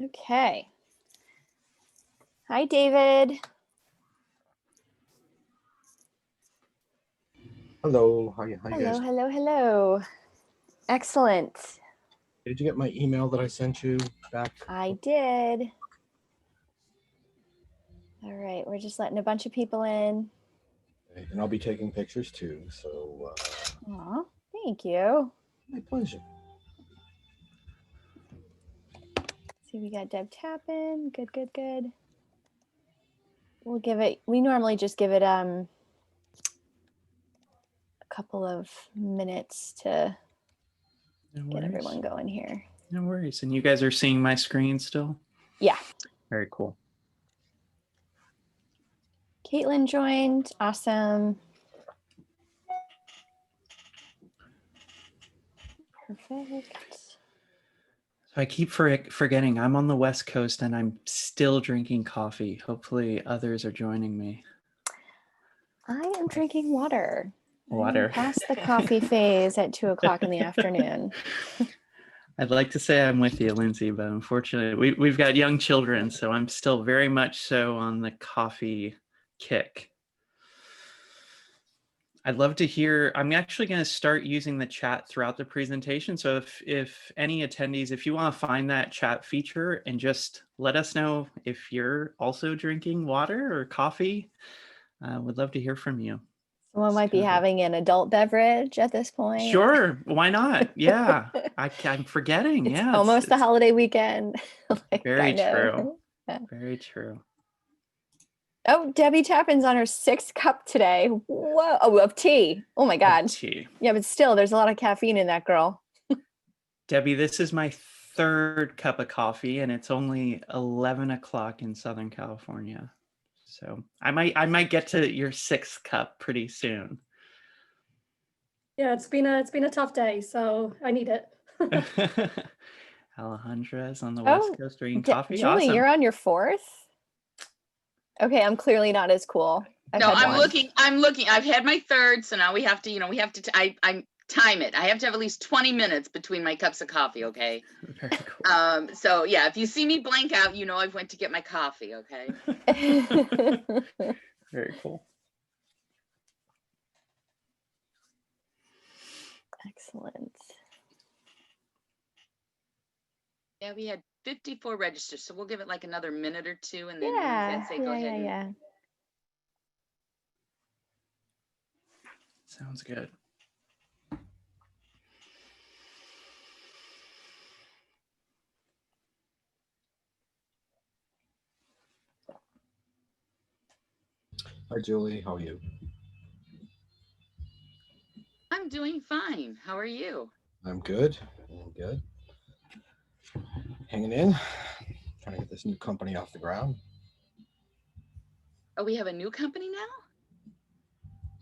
Okay. Hi, David. Hello, how you guys? Hello. Excellent. Did you get my email that I sent you back? I did. All right, we're just letting a bunch of people in. Okay, and I'll be taking pictures too, so. Aw, thank you. My pleasure. See, we got Deb tapping. Good. We'll give it, we normally just give it a couple of minutes to get everyone going here. No worries. And you guys are seeing my screen still? Yeah. Very cool. Caitlin joined. Awesome. Perfect. So I keep forgetting I'm on the West Coast and I'm still drinking coffee. Hopefully others are joining me. I am drinking water. Water. Past the coffee phase at 2 o'clock in the afternoon. I'd like to say I'm with you, Lindsay, but unfortunately we've got young children, so I'm still very much so on the coffee kick. I'd love to hear, I'm actually going to start using the chat throughout the presentation. So if any attendees, if you want to find that chat feature and just let us know if you're also drinking water or coffee, would love to hear from you. Someone might be having an adult beverage at this point. Sure, why not? Yeah, I'm forgetting. It's almost a holiday weekend. Very true. Yeah. Very true. Oh, Debbie Tappan's on her 6th cup today. Whoa. Oh, of tea. Oh my God. Tea. Yeah, but still, there's a lot of caffeine in that girl. Debbie, this is my 3rd cup of coffee, and it's only 11 o'clock in Southern California. So I might get to your 6th cup pretty soon. Yeah, it's been a tough day, so I need it. Alejandra's on the West Coast drinking coffee. Julie, awesome. You're on your 4th? Okay, I'm clearly not as cool. I'm looking. I've had my 3rd, so now we have to, I time it. I have to have at least 20 minutes between my cups of coffee, okay? Very cool. So yeah, if you see me blank out, I've went to get my coffee, okay? Very cool. Excellent. Yeah, we had 54 registers, so we'll give it like another minute or two, and then Go ahead. Yeah. Sounds good. Hi, Julie. How are you? I'm doing fine. How are you? I'm good. Hanging in. Trying to get this new company off the ground. Oh, we have a new company now?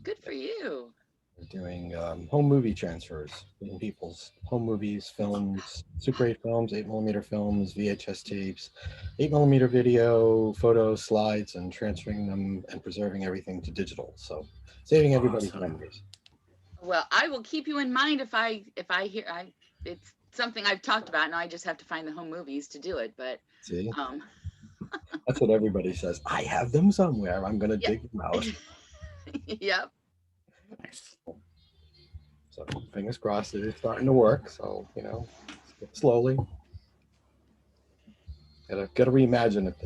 Good for you. We're doing home movie transfers, getting people's home movies, films, Super 8 films, 8mm films, VHS tapes, 8mm video, photos, slides, and transferring them and preserving everything to digital. So saving everybody's memories. Well, I will keep you in mind if I hear it's something I've talked about. Now I just have to find the home movies to do it. But see, that's what everybody says. I have them somewhere. I'm gonna dig them out. Yep. Nice. So fingers crossed it's starting to work. So slowly. Gotta reimagine it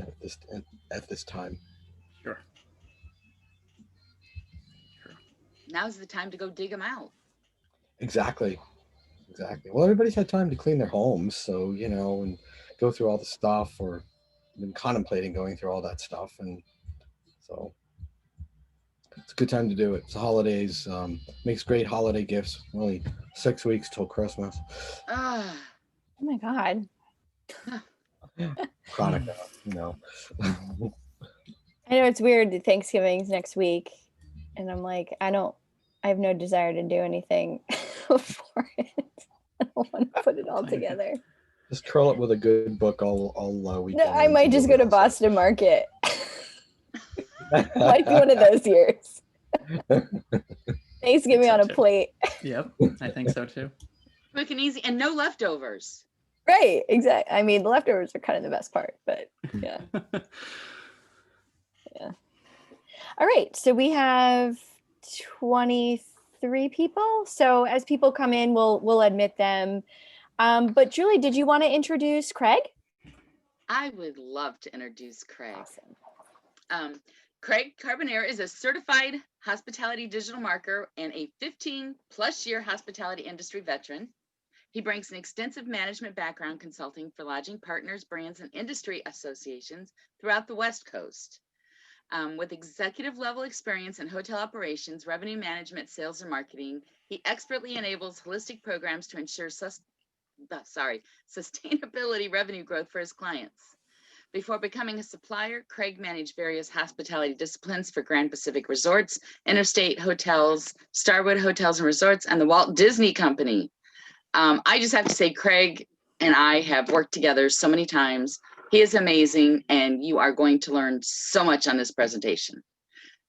at this time. Sure. Now's the time to go dig them out. Exactly. Well, everybody's had time to clean their homes, so and go through all the stuff, or been contemplating going through all that stuff, and so it's a good time to do it. It's the holidays. Makes great holiday gifts. Only 6 weeks till Christmas. Oh my God. Hanukkah, I know it's weird. Thanksgiving's next week, and I'm like, I have no desire to do anything before it. I don't want to put it all together. Just curl up with a good book all weekend. No, I might just go to Boston Market. Might be one of those years. Thanksgiving on a plate. Yep, I think so too. Quick and easy, and no leftovers. Right, exactly. I mean, the leftovers are kind of the best part, but yeah. Yeah. All right, so we have 23 people. So as people come in, we'll admit them. But Julie, did you want to introduce Craig? I would love to introduce Craig. Awesome. Craig Carbonniere is a certified hospitality digital marketer and a 15+ year hospitality industry veteran. He brings an extensive management background consulting for lodging partners, brands, and industry associations throughout the West Coast. With executive level experience in hotel operations, revenue management, sales, and marketing, he expertly enables holistic programs to ensure sustainability revenue growth for his clients. Before becoming a supplier, Craig managed various hospitality disciplines for Grand Pacific Resorts, Interstate Hotels, Starwood Hotels and Resorts, and the Walt Disney Company. I just have to say, Craig and I have worked together so many times. He is amazing, and you are going to learn so much on this presentation.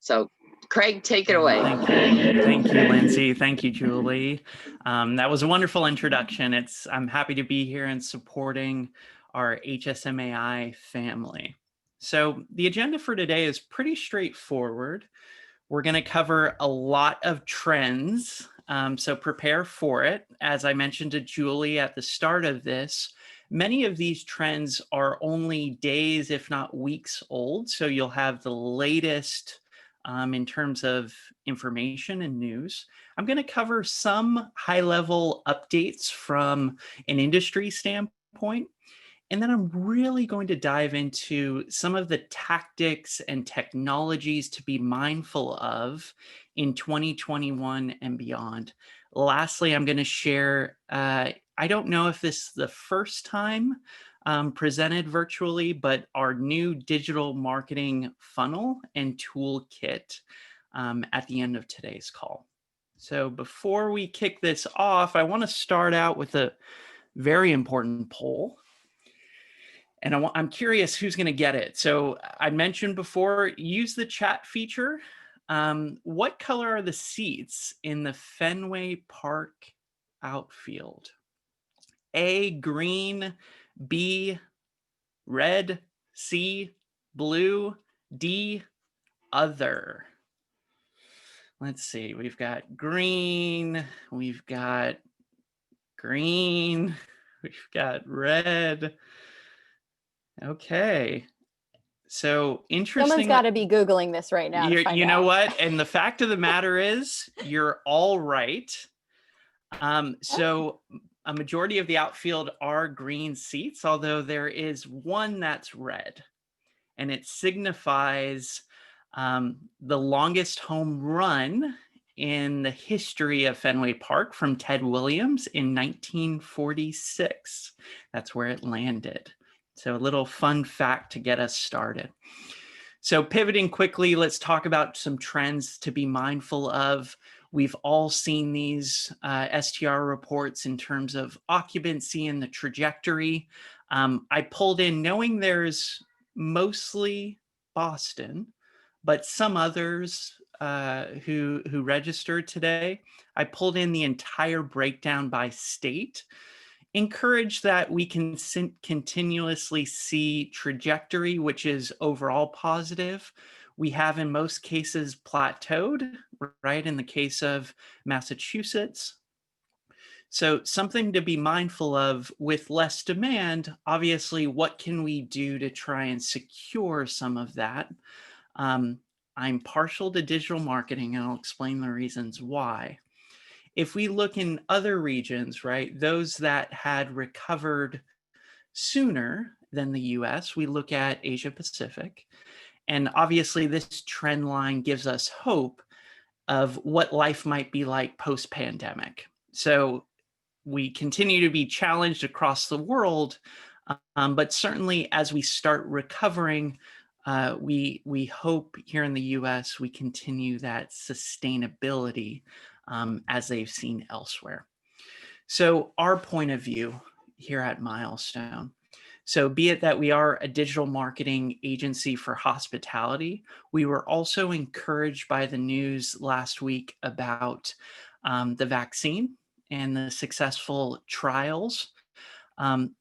So, Craig, take it away. Thank you, Lindsay. Thank you, Julie. That was a wonderful introduction. I'm happy to be here and supporting our HSMAI family. So the agenda for today is pretty straightforward. We're going to cover a lot of trends, so prepare for it. As I mentioned to Julie at the start of this, many of these trends are only days, if not weeks old, so you'll have the latest in terms of information and news. I'm going to cover some high-level updates from an industry standpoint. And then I'm really going to dive into some of the tactics and technologies to be mindful of in 2021 and beyond. Lastly, I'm going to share, I don't know if this is the first time presented virtually, but our new digital marketing funnel and toolkit at the end of today's call. So before we kick this off, I want to start out with a very important poll. And I'm curious who's going to get it. So I mentioned before, use the chat feature. What color are the seats in the Fenway Park outfield? A, green, B, red, C, blue, D, other. Let's see, we've got green, we've got red. Okay. So interesting. Someone's got to be Googling this right now. You know what? And the fact of the matter is, you're all right. So a majority of the outfield are green seats, although there is one that's red. And it signifies the longest home run in the history of Fenway Park from Ted Williams in 1946. That's where it landed. So a little fun fact to get us started. So pivoting quickly, let's talk about some trends to be mindful of. We've all seen these STR reports in terms of occupancy and the trajectory. I pulled in knowing there's mostly Boston, but some others who registered today. I pulled in the entire breakdown by state. Encourage that we can continuously see trajectory, which is overall positive. We have in most cases plateaued, right? In the case of Massachusetts. So something to be mindful of with less demand, obviously, what can we do to try and secure some of that? I'm partial to digital marketing, and I'll explain the reasons why. If we look in other regions, right, those that had recovered sooner than the US, we look at Asia Pacific. And obviously this trend line gives us hope of what life might be like post-pandemic. So we continue to be challenged across the world, but certainly as we start recovering, we hope here in the US we continue that sustainability as they've seen elsewhere. So our point of view here at Milestone. So be it that we are a digital marketing agency for hospitality, we were also encouraged by the news last week about the vaccine and the successful trials.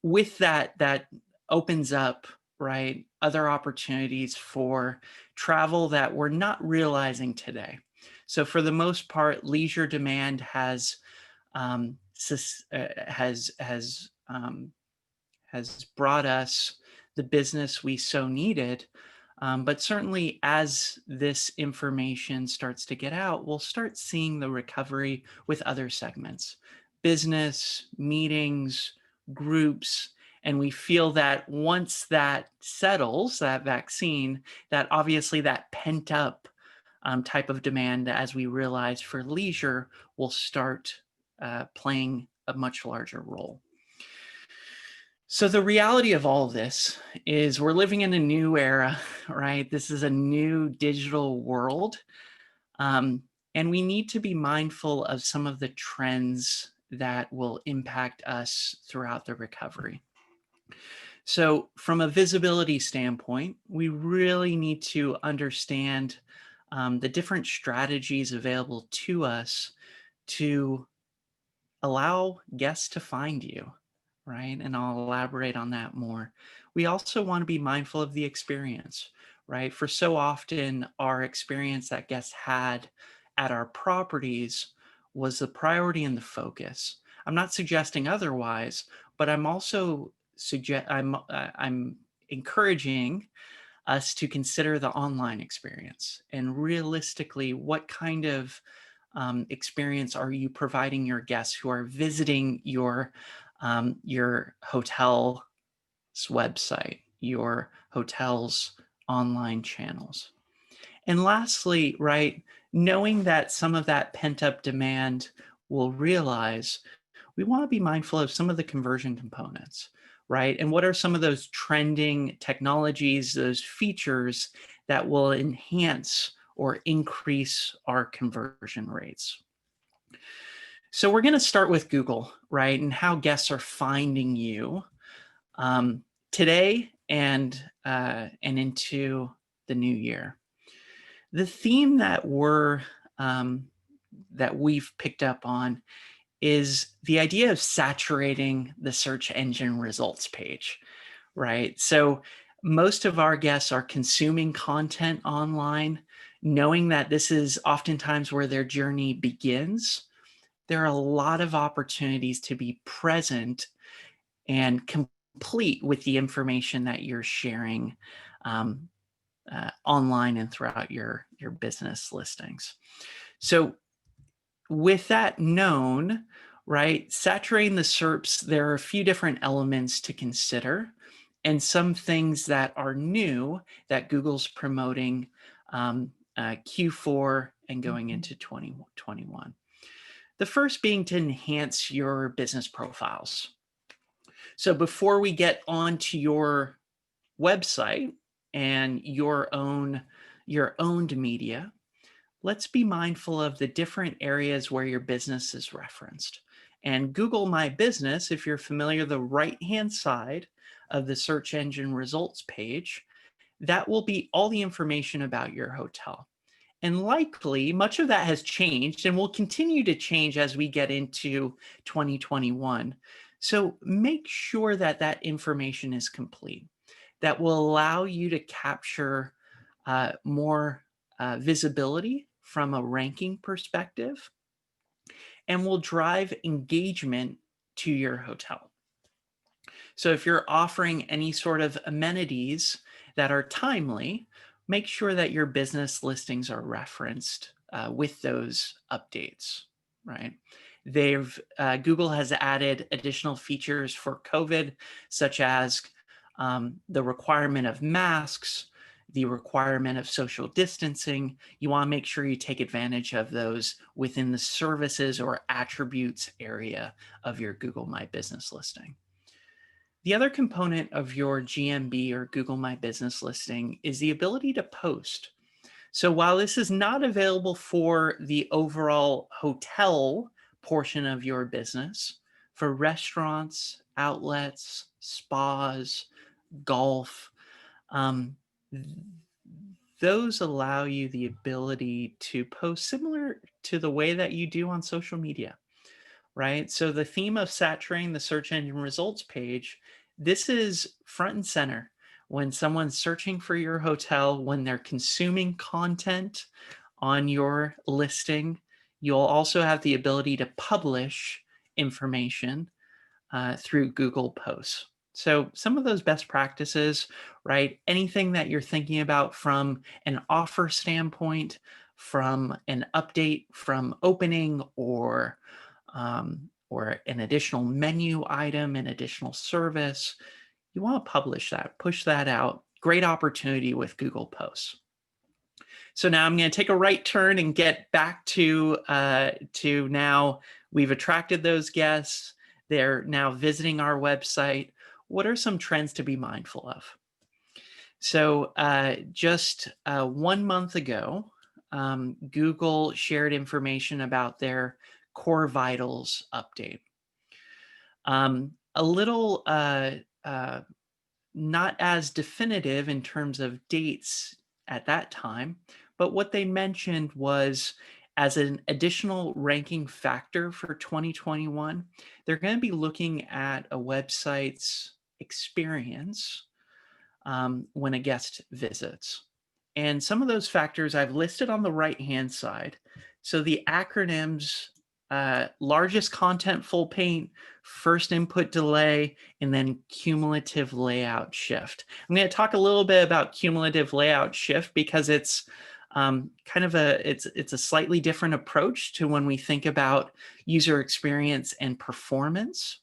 With that, that opens up, right, other opportunities for travel that we're not realizing today. So for the most part, leisure demand has has brought us the business we so needed. But certainly as this information starts to get out, we'll start seeing the recovery with other segments, business, meetings, groups. And we feel that once that settles, that vaccine, that obviously that pent up type of demand, as we realize for leisure, will start playing a much larger role. So the reality of all of this is we're living in a new era, right? This is a new digital world. And we need to be mindful of some of the trends that will impact us throughout the recovery. So from a visibility standpoint, we really need to understand the different strategies available to us to allow guests to find you, right? And I'll elaborate on that more. We also want to be mindful of the experience, right? For so often, our experience that guests had at our properties was the priority and the focus. I'm not suggesting otherwise, but I'm also I'm encouraging us to consider the online experience and realistically, what kind of experience are you providing your guests who are visiting your hotel's website, your hotel's online channels? And lastly, right, knowing that some of that pent up demand will realize, we want to be mindful of some of the conversion components, right? And what are some of those trending technologies, those features that will enhance or increase our conversion rates? So we're going to start with Google, right? And how guests are finding you today and into the new year. The theme that we've picked up on is the idea of saturating the search engine results page, right? So most of our guests are consuming content online, knowing that this is oftentimes where their journey begins. There are a lot of opportunities to be present and complete with the information that you're sharing online and throughout your business listings. So with that known, right, saturating the SERPs, there are a few different elements to consider and some things that are new that Google's promoting Q4 and going into 2021. The first being to enhance your business profiles. So before we get onto your website and your owned media, let's be mindful of the different areas where your business is referenced. And Google My Business, if you're familiar, the right-hand side of the search engine results page, that will be all the information about your hotel. And likely much of that has changed and will continue to change as we get into 2021. So make sure that that information is complete. That will allow you to capture more visibility from a ranking perspective and will drive engagement to your hotel. So if you're offering any sort of amenities that are timely, make sure that your business listings are referenced with those updates, right? Google has added additional features for COVID, such as the requirement of masks, the requirement of social distancing. You want to make sure you take advantage of those within the services or attributes area of your Google My Business listing. The other component of your GMB or Google My Business listing is the ability to post. So while this is not available for the overall hotel portion of your business, for restaurants, outlets, spas, golf, those allow you the ability to post similar to the way that you do on social media, right? So the theme of saturating the search engine results page, this is front and center. When someone's searching for your hotel, when they're consuming content on your listing, you'll also have the ability to publish information through Google Posts. So some of those best practices, right? Anything that you're thinking about from an offer standpoint, from an update from opening, or an additional menu item, an additional service, you want to publish that, push that out. Great opportunity with Google Posts. So now I'm going to take a right turn and get back to now we've attracted those guests. They're now visiting our website. What are some trends to be mindful of? So just 1 month ago, Google shared information about their Core Vitals update. A little not as definitive in terms of dates at that time, but what they mentioned was, as an additional ranking factor for 2021, they're going to be looking at a website's experience when a guest visits. And some of those factors I've listed on the right-hand side. So the acronyms, largest content full paint, first input delay, and then cumulative layout shift. I'm going to talk a little bit about cumulative layout shift because it's kind of it's a slightly different approach to when we think about user experience and performance.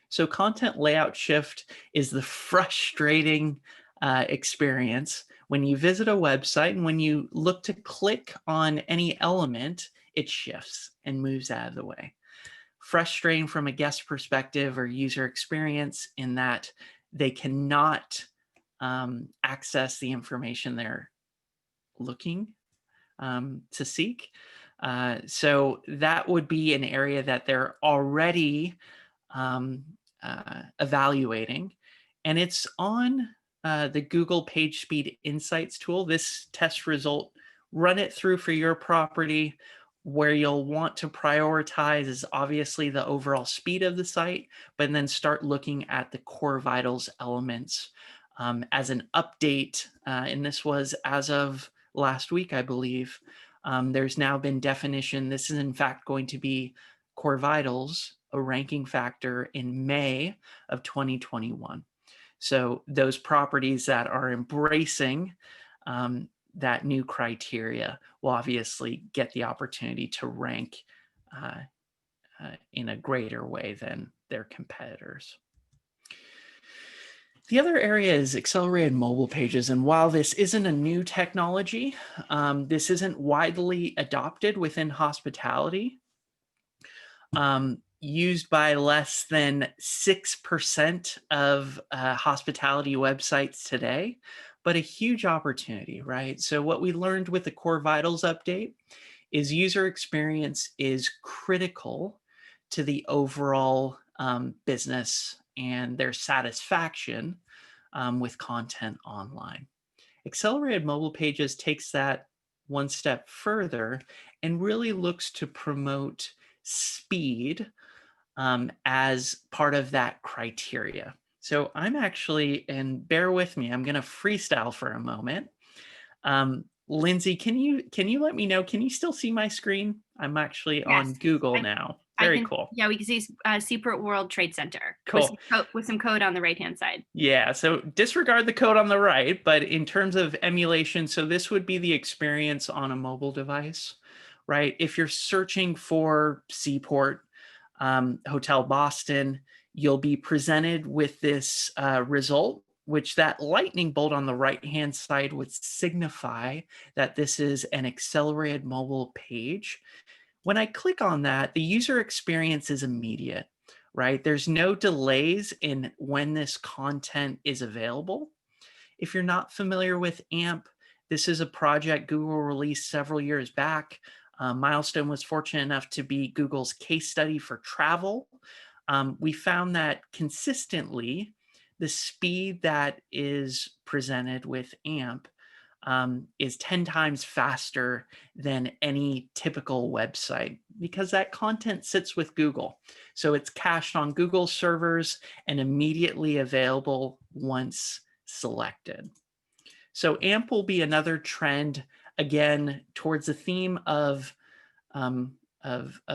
So content layout shift is the frustrating experience when you visit a website and when you look to click on any element, it shifts and moves out of the way. Frustrating from a guest perspective or user experience in that they cannot access the information they're looking to seek. So that would be an area that they're already evaluating, and it's on the Google PageSpeed Insights tool. This test result, run it through for your property. Where you'll want to prioritize is obviously the overall speed of the site, but then start looking at the core vitals elements as an update. And this was as of last week, I believe. There's now been definition. This is in fact going to be core vitals, a ranking factor in May of 2021. So those properties that are embracing that new criteria will obviously get the opportunity to rank in a greater way than their competitors. The other area is accelerated mobile pages. And while this isn't a new technology, this isn't widely adopted within hospitality. Used by less than 6% of hospitality websites today, but a huge opportunity, right? So what we learned with the Core Vitals update is user experience is critical to the overall business and their satisfaction with content online. Accelerated mobile pages takes that one step further and really looks to promote speed as part of that criteria. So I'm actually, and bear with me, I'm going to freestyle for a moment. Lindsay, can you let me know? Can you still see my screen? I'm actually on Google now. Very cool. Yeah, we can see Seaport World Trade Center. Cool. With some code on the right-hand side. Yeah, so disregard the code on the right, but in terms of emulation, so this would be the experience on a mobile device, right? If you're searching for Seaport, Hotel Boston, you'll be presented with this result, which that lightning bolt on the right-hand side would signify that this is an accelerated mobile page. When I click on that, the user experience is immediate, right? There's no delays in when this content is available. If you're not familiar with AMP, this is a project Google released several years back. Milestone was fortunate enough to be Google's case study for travel. We found that consistently, the speed that is presented with AMP is 10 times faster than any typical website because that content sits with Google. So it's cached on Google servers and immediately available once selected. So AMP will be another trend, again, towards the theme of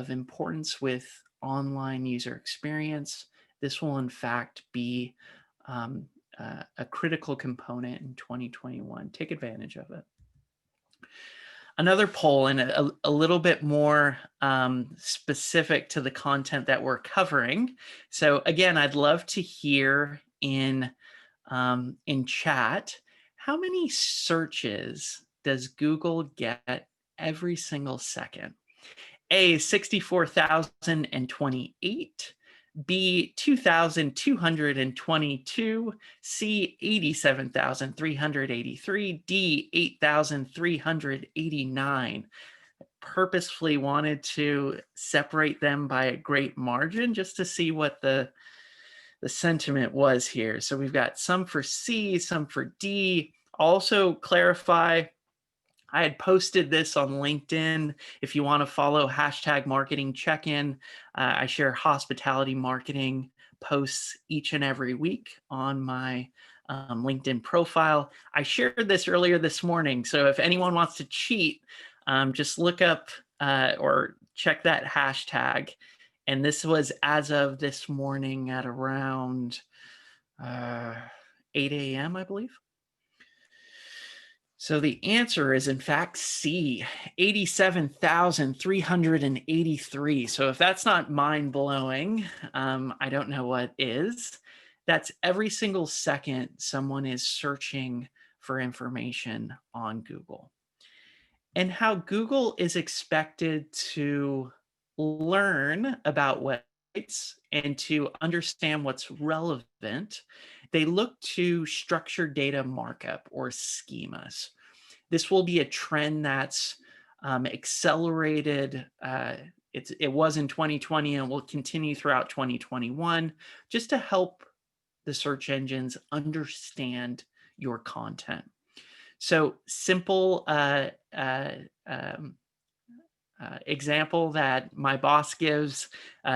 importance with online user experience. This will in fact be a critical component in 2021. Take advantage of it. Another poll, and a little bit more specific to the content that we're covering. So again, I'd love to hear in chat, how many searches does Google get every single second? A, 64,028, B, 2,222, C, 87,383, D, 8,389. Purposefully wanted to separate them by a great margin just to see what the sentiment was here. So we've got some for C, some for D. Also clarify, I had posted this on LinkedIn. If you want to follow #marketing-check-in, I share hospitality marketing posts each and every week on my LinkedIn profile. I shared this earlier this morning. So if anyone wants to cheat, just look up or check that hashtag. And this was as of this morning at around 8 a.m., I believe. So the answer is in fact C, 87,383. So if that's not mind-blowing, I don't know what is. That's every single second someone is searching for information on Google. And how Google is expected to learn about websites and to understand what's relevant, they look to structured data markup or schemas. This will be a trend that's accelerated. It was in 2020 and will continue throughout 2021, just to help the search engines understand your content. So simple example that my boss gives,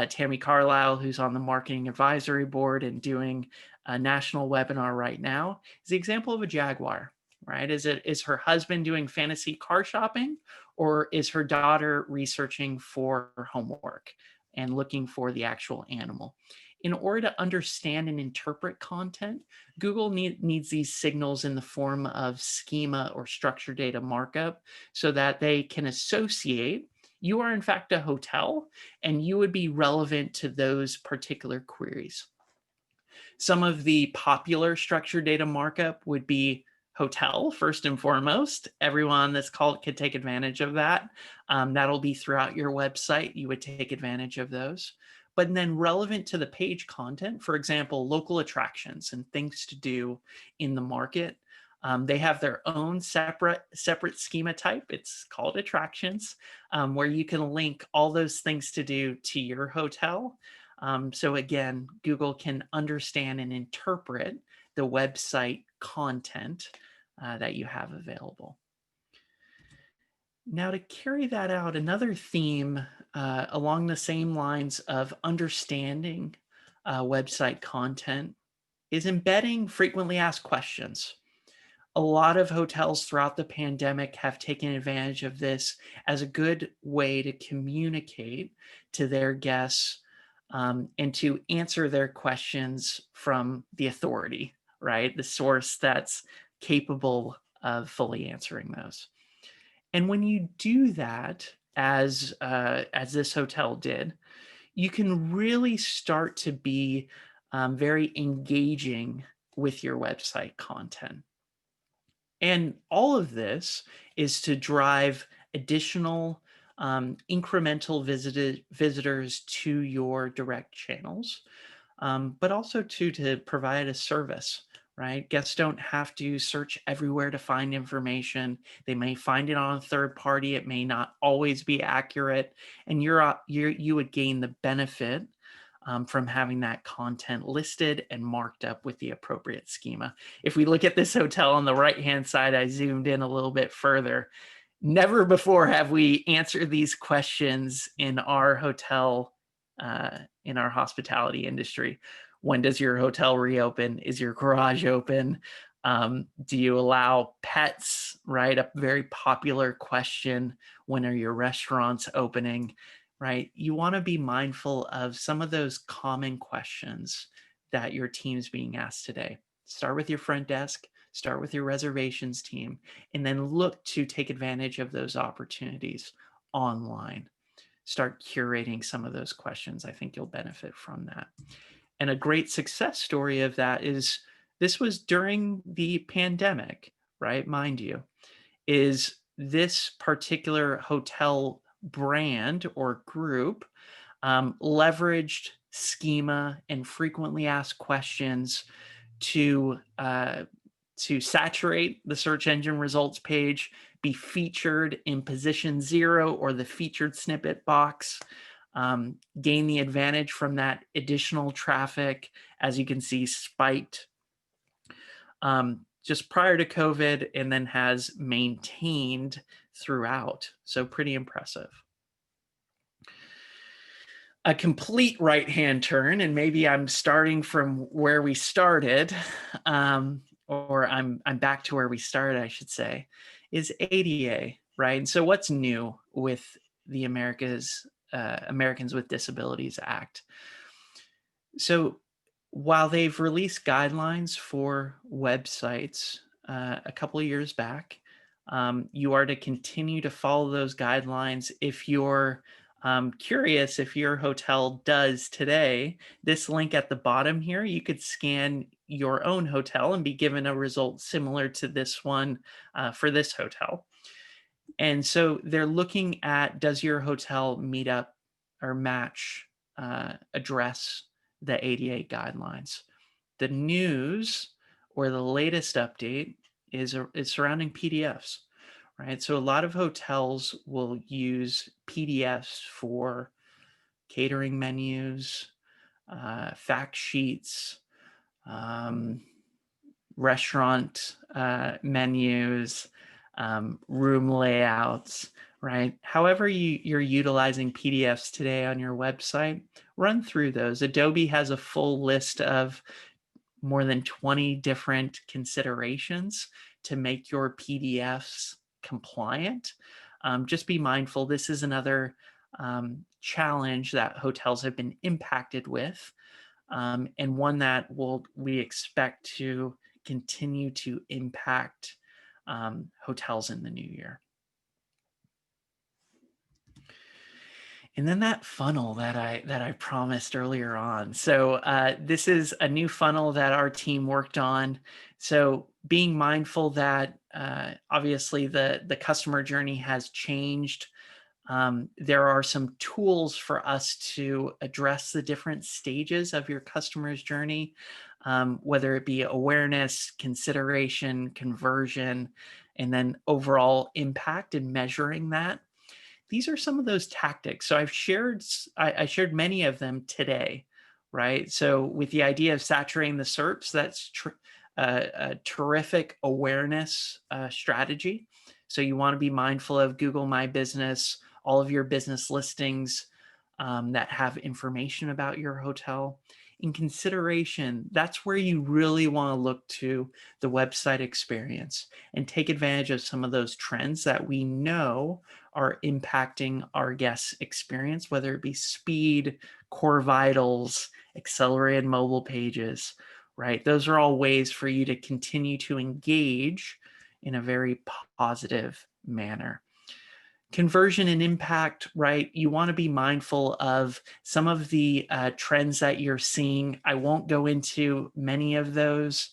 Tammy Carlisle, who's on the marketing advisory board and doing a national webinar right now, is the example of a Jaguar, right? Is her husband doing fantasy car shopping, or is her daughter researching for her homework and looking for the actual animal? In order to understand and interpret content, Google needs these signals in the form of schema or structured data markup so that they can associate you are in fact a hotel and you would be relevant to those particular queries. Some of the popular structured data markup would be hotel, first and foremost. Everyone that's called could take advantage of that. That'll be throughout your website. You would take advantage of those. But then relevant to the page content, for example, local attractions and things to do in the market. They have their own separate schema type. It's called attractions, where you can link all those things to do to your hotel. So again, Google can understand and interpret the website content that you have available. Now, to carry that out, another theme along the same lines of understanding website content is embedding frequently asked questions. A lot of hotels throughout the pandemic have taken advantage of this as a good way to communicate to their guests and to answer their questions from the authority, right? The source that's capable of fully answering those. And when you do that, as this hotel did, you can really start to be very engaging with your website content. And all of this is to drive additional incremental visitors to your direct channels, but also to provide a service, right? Guests don't have to search everywhere to find information. They may find it on a third party. It may not always be accurate, and you would gain the benefit from having that content listed and marked up with the appropriate schema. If we look at this hotel on the right-hand side, I zoomed in a little bit further. Never before have we answered these questions in our hotel, in our hospitality industry. When does your hotel reopen? Is your garage open? Do you allow pets, right? A very popular question. When are your restaurants opening, right? You want to be mindful of some of those common questions that your team's being asked today. Start with your front desk, start with your reservations team, and then look to take advantage of those opportunities online. Start curating some of those questions. I think you'll benefit from that. And a great success story of that is this was during the pandemic, right? Mind you, is this particular hotel brand or group leveraged schema and frequently asked questions to saturate the search engine results page, be featured in position 0 or the featured snippet box, gain the advantage from that additional traffic, as you can see, spiked just prior to COVID and then has maintained throughout. So pretty impressive. A complete right-hand turn, and maybe I'm starting from where we started, or I'm back to where we started, I should say, is ADA, right? And so what's new with the Americans with Disabilities Act? So while they've released guidelines for websites a couple of years back, you are to continue to follow those guidelines. If you're curious if your hotel does today, this link at the bottom here, you could scan your own hotel and be given a result similar to this one for this hotel. And so they're looking at, does your hotel meet up or match, address the ADA guidelines? The news or the latest update is surrounding PDFs, right? So a lot of hotels will use PDFs for catering menus, fact sheets, restaurant menus, room layouts, right? However you're utilizing PDFs today on your website, run through those. Adobe has a full list of more than 20 different considerations to make your PDFs compliant. Just be mindful, this is another challenge that hotels have been impacted with, and one that we expect to continue to impact hotels in the new year. And then that funnel that I promised earlier on. So this is a new funnel that our team worked on. So being mindful that obviously the customer journey has changed. There are some tools for us to address the different stages of your customer's journey, whether it be awareness, consideration, conversion, and then overall impact and measuring that. These are some of those tactics. So I shared many of them today, right? So with the idea of saturating the SERPs, that's a terrific awareness strategy. So you want to be mindful of Google My Business, all of your business listings that have information about your hotel. In consideration, that's where you really want to look to the website experience and take advantage of some of those trends that we know are impacting our guests' experience, whether it be speed, core vitals, accelerated mobile pages, right? Those are all ways for you to continue to engage in a very positive manner. Conversion and impact, right? You want to be mindful of some of the trends that you're seeing. I won't go into many of those.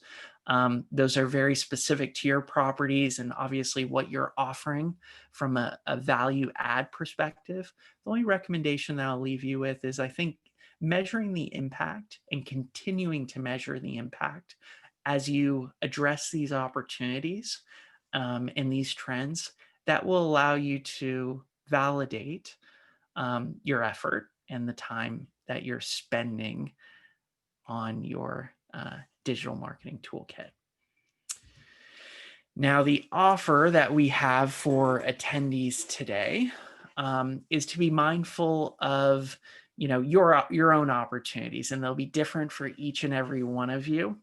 Those are very specific to your properties and obviously what you're offering from a value add perspective. The only recommendation that I'll leave you with is I think measuring the impact and continuing to measure the impact as you address these opportunities and these trends, that will allow you to validate your effort and the time that you're spending on your digital marketing toolkit. Now, the offer that we have for attendees today is to be mindful of, your own opportunities, and they'll be different for each and every one of you.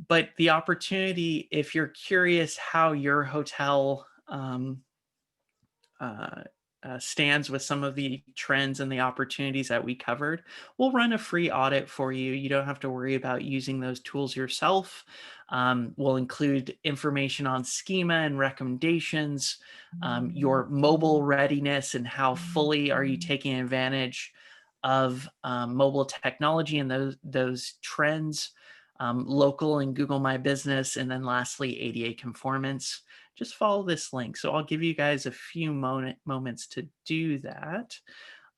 But the opportunity, if you're curious how your hotel stands with some of the trends and the opportunities that we covered, we'll run a free audit for you. You don't have to worry about using those tools yourself. We'll include information on schema and recommendations, your mobile readiness, and how fully are you taking advantage of mobile technology and those trends, local and Google My Business, and then lastly, ADA conformance. Just follow this link. So I'll give you guys a few moments to do that.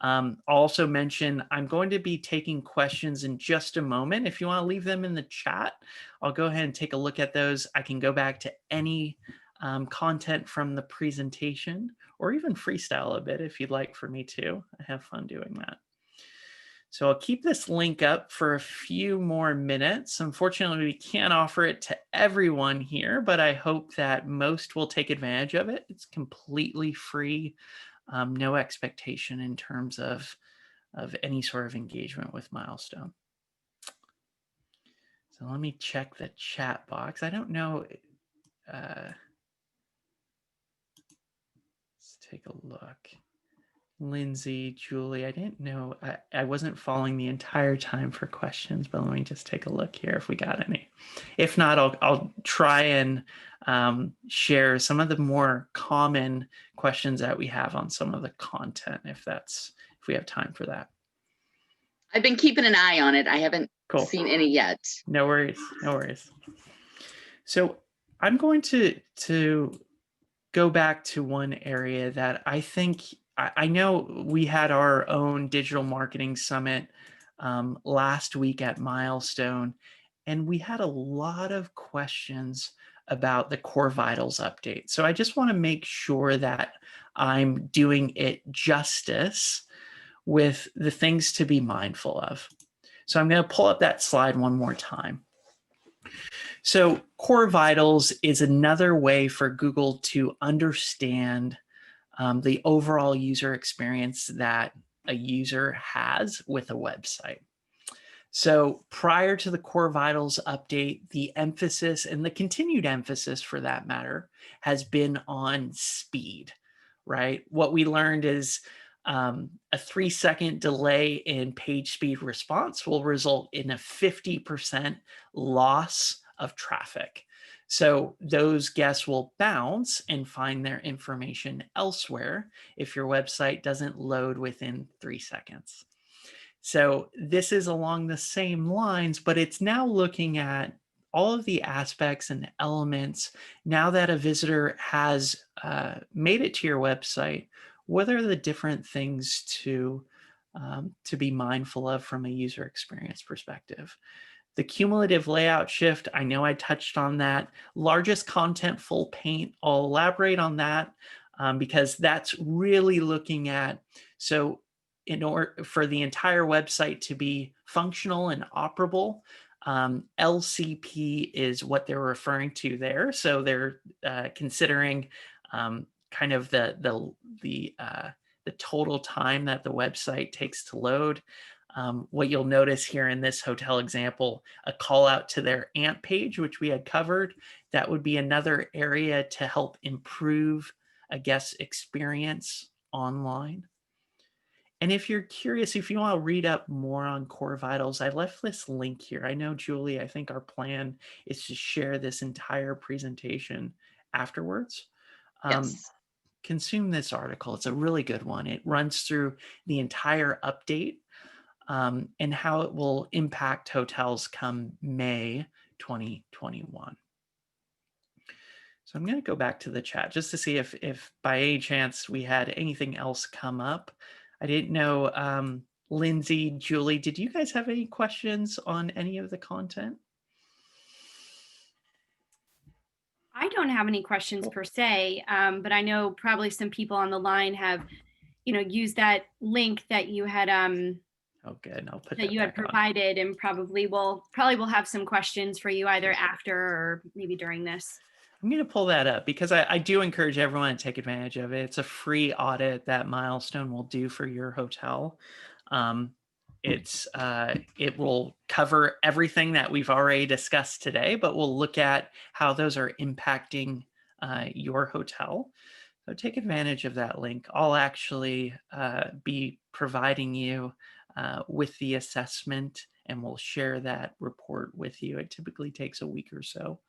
I'll also mention I'm going to be taking questions in just a moment. If you want to leave them in the chat, I'll go ahead and take a look at those. I can go back to any content from the presentation, or even freestyle a bit if you'd like for me to. I have fun doing that. So I'll keep this link up for a few more minutes. Unfortunately, we can't offer it to everyone here, but I hope that most will take advantage of it. It's completely free, no expectation in terms of any sort of engagement with Milestone. So let me check the chat box. I don't know. Let's take a look. Lindsay, Julie, I didn't know, I wasn't following the entire time for questions, but let me just take a look here if we got any. If not, I'll try and share some of the more common questions that we have on some of the content, if we have time for that. I've been keeping an eye on it. I haven't seen any yet. No worries, no worries. So I'm going to go back to one area that I think, I know we had our own digital marketing summit last week at Milestone, and we had a lot of questions about the Core Vitals update. So I just want to make sure that I'm doing it justice with the things to be mindful of. So I'm going to pull up that slide one more time. So Core Vitals is another way for Google to understand the overall user experience that a user has with a website. So prior to the Core Vitals update, the emphasis, and the continued emphasis for that matter, has been on speed, right? What we learned is a 3-second delay in page speed response will result in a 50% loss of traffic. So those guests will bounce and find their information elsewhere if your website doesn't load within 3 seconds. So this is along the same lines, but it's now looking at all of the aspects and elements. Now that a visitor has made it to your website, what are the different things to be mindful of from a user experience perspective? The cumulative layout shift, I know I touched on that. Largest content full paint, I'll elaborate on that because that's really looking at, so in order for the entire website to be functional and operable, LCP is what they're referring to there. So they're considering kind of the total time that the website takes to load. What you'll notice here in this hotel example, a call out to their AMP page, which we had covered, that would be another area to help improve a guest experience online. And if you're curious, if you want to read up more on Core Vitals, I left this link here. I know, Julie, I think our plan is to share this entire presentation afterwards. Yes. Consume this article. It's a really good one. It runs through the entire update and how it will impact hotels come May 2021. So I'm going to go back to the chat just to see if by any chance we had anything else come up. I didn't know, Lindsay, Julie, did you guys have any questions on any of the content? I don't have any questions per se, but I know probably some people on the line have, used that link that you had Oh, good. I'll put that you had back on. provided, and probably will have some questions for you either after or maybe during this. I'm going to pull that up because I do encourage everyone to take advantage of it. It's a free audit that Milestone will do for your hotel. It will cover everything that we've already discussed today, but we'll look at how those are impacting your hotel. So take advantage of that link. I'll actually be providing you with the assessment, and we'll share that report with you. It typically takes a week or so.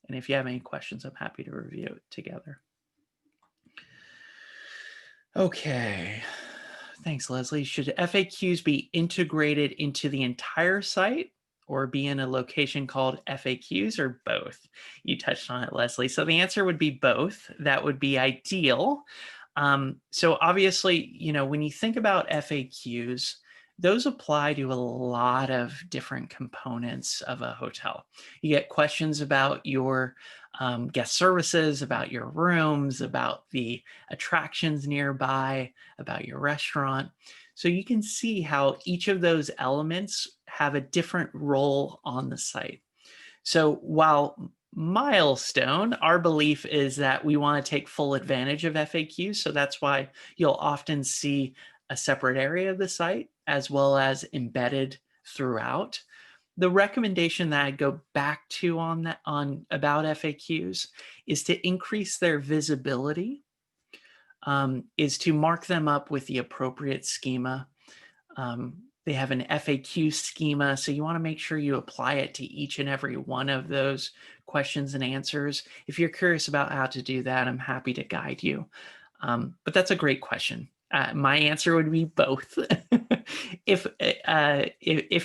And if you have any questions, I'm happy to review it together. Okay. Thanks, Leslie. Should FAQs be integrated into the entire site or be in a location called FAQs, or both? You touched on it, Leslie. So the answer would be both. That would be ideal. So obviously, you know, when you think about FAQs, those apply to a lot of different components of a hotel. You get questions about your guest services, about your rooms, about the attractions nearby, about your restaurant. So you can see how each of those elements have a different role on the site. So while Milestone, our belief is that we want to take full advantage of FAQs. So that's why you'll often see a separate area of the site as well as embedded throughout. The recommendation that I go back to on about FAQs is to increase their visibility, is to mark them up with the appropriate schema. They have an FAQ schema, so you want to make sure you apply it to each and every one of those questions and answers. If you're curious about how to do that, I'm happy to guide you. But that's a great question. My answer would be both. if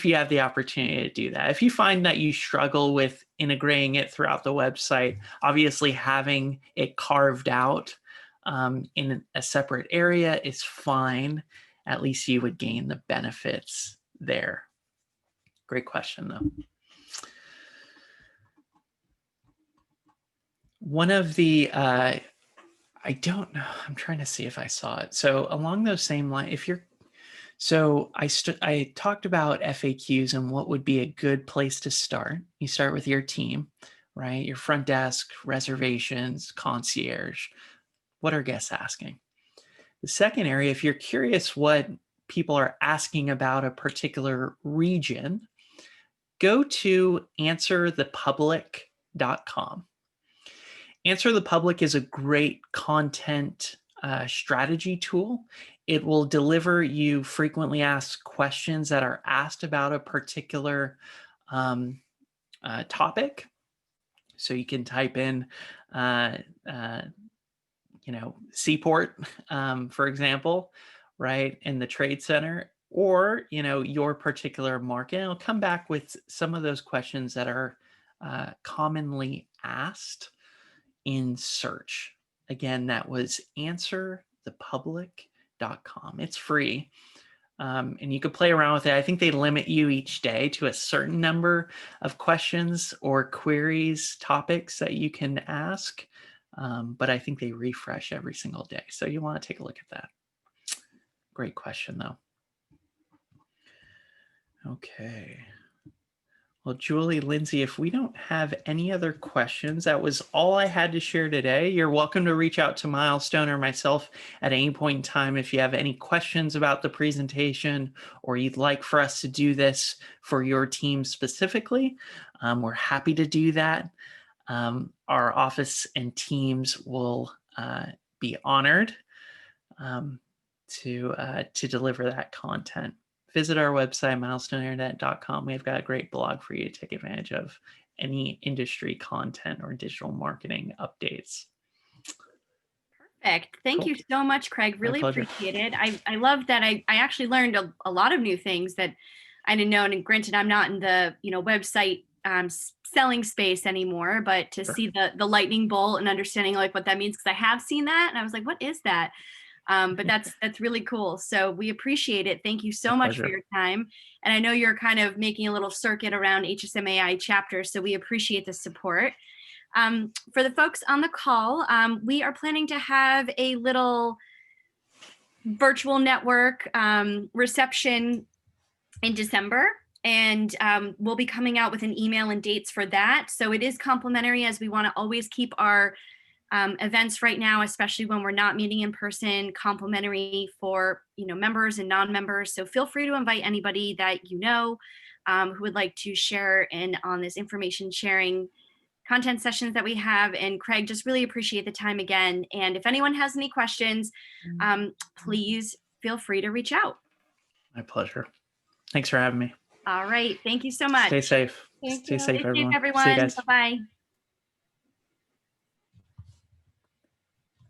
you have the opportunity to do that. If you find that you struggle with integrating it throughout the website, obviously having it carved out in a separate area is fine. At least you would gain the benefits there. Great question, though. One of the I don't know. I'm trying to see if I saw it. So along those same lines, I talked about FAQs and what would be a good place to start. You start with your team, right? Your front desk, reservations, concierge. What are guests asking? The second area, if you're curious what people are asking about a particular region, go to answerthepublic.com. Answer the Public is a great content strategy tool. It will deliver you frequently asked questions that are asked about a particular topic. So you can type in, Seaport, for example, right, in the Trade Center, or, your particular market. And it'll come back with some of those questions that are commonly asked in search. Again, that was answerthepublic.com. It's free. And you could play around with it. I think they limit you each day to a certain number of questions or queries, topics that you can ask. But I think they refresh every single day. So you want to take a look at that. Great question, though. Okay. Well, Julie, Lindsay, if we don't have any other questions, that was all I had to share today. You're welcome to reach out to Milestone or myself at any point in time if you have any questions about the presentation or you'd like for us to do this for your team specifically. We're happy to do that. Our office and teams will be honored to deliver that content. Visit our website, milestoneinternet.com. We've got a great blog for you to take advantage of any industry content or digital marketing updates. Perfect. Thank you so much, Craig. Really appreciate it. I love that I actually learned a lot of new things that I didn't know. And granted, I'm not in the website selling space anymore, but to see the lightning bolt and understanding like what that means, because I have seen that and I was like, what is that? But that's really cool. So we appreciate it. Thank you so much for your time. And I know you're kind of making a little circuit around HSMAI chapters, so we appreciate the support. For the folks on the call, we are planning to have a little virtual network reception in December. And we'll be coming out with an email and dates for that. So it is complimentary, as we want to always keep our events right now, especially when we're not meeting in person, complimentary for members and non-members. So feel free to invite anybody that who would like to share in on this information sharing content sessions that we have. And Craig, just really appreciate the time again. And if anyone has any questions, please feel free to reach out. My pleasure. Thanks for having me. All right. Thank you so much. Stay safe. Thank Stay you. safe, Stay safe, everyone. See you everyone. guys. Bye-bye.